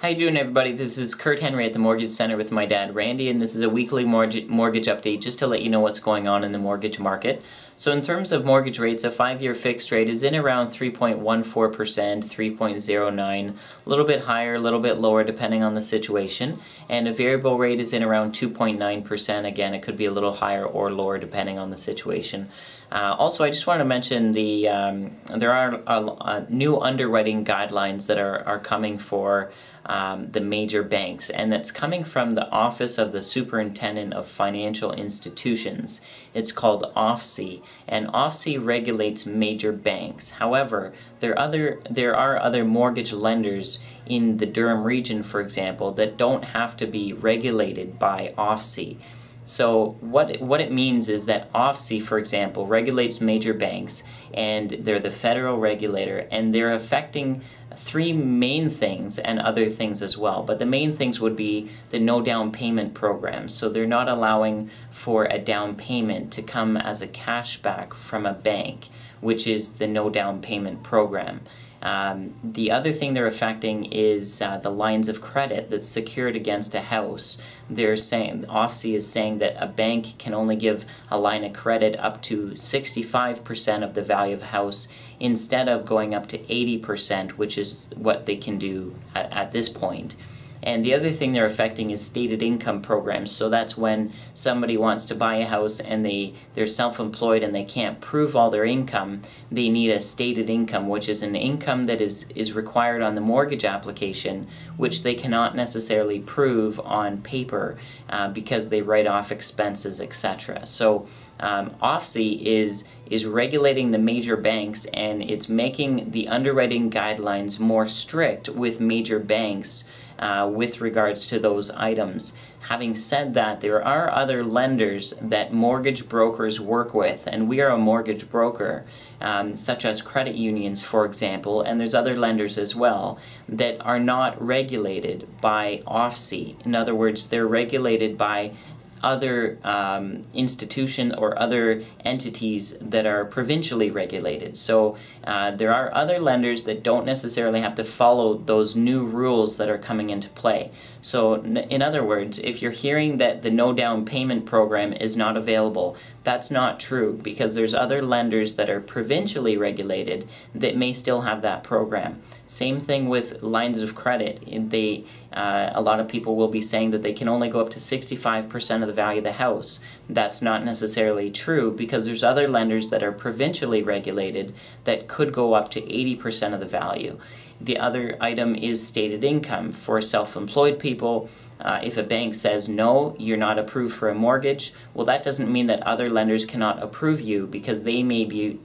How you doing, everybody? This is Kurt Henry at the Mortgage Center with my dad Randy, and this is a weekly mortgage update just to let you know what's going on in the mortgage market. So in terms of mortgage rates, a 5-year fixed rate is in around 3.14%, 3.09%, a little bit higher, a little bit lower depending on the situation, and a variable rate is in around 2.9%. Again, it could be a little higher or lower depending on the situation. Also, I just wanted to mention there are new underwriting guidelines that are coming for the major banks, and that's coming from the Office of the Superintendent of Financial Institutions. It's called OFSI, and OFSI regulates major banks. However, there are other mortgage lenders in the Durham region, for example, that don't have to be regulated by OFSI. So what it means is that OFSI, for example, regulates major banks, and they're the federal regulator, and they're affecting three main things and other things as well. But the main things would be the no down payment program. So they're not allowing for a down payment to come as a cashback from a bank, which is the no down payment program. The other thing they're affecting is the lines of credit that's secured against a house. They're saying, OFSI is saying that a bank can only give a line of credit up to 65% of the value of a house instead of going up to 80%, which is what they can do at this point. And the other thing they're affecting is stated income programs. So that's when somebody wants to buy a house and they're self-employed and they can't prove all their income. They need a stated income, which is an income that is required on the mortgage application, which they cannot necessarily prove on paper because they write off expenses, etc. So OFSI is regulating the major banks, and it's making the underwriting guidelines more strict with major banks with regards to those items. Having said that, there are other lenders that mortgage brokers work with, and we are a mortgage broker, such as credit unions, for example, and there's other lenders as well that are not regulated by OFSI. In other words, they're regulated by other institutions or other entities that are provincially regulated. So there are other lenders that don't necessarily have to follow those new rules that are coming into play. So in other words, if you're hearing that the no down payment program is not available, that's not true, because there's other lenders that are provincially regulated that may still have that program. Same thing with lines of credit. A lot of people will be saying that they can only go up to 65% of the value of the house. That's not necessarily true, because there's other lenders that are provincially regulated that could go up to 80% of the value. The other item is stated income. For self-employed people, if a bank says no, you're not approved for a mortgage, well, that doesn't mean that other lenders cannot approve you, because they may be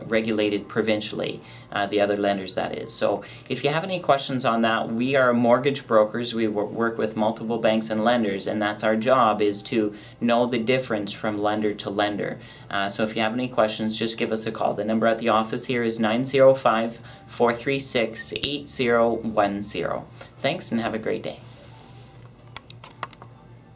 regulated provincially, the other lenders, that is. So if you have any questions on that, we are mortgage brokers. We work with multiple banks and lenders, and that's our job, is to know the difference from lender to lender. So if you have any questions, just give us a call. The number at the office here is 905-436-8010. Thanks, and have a great day.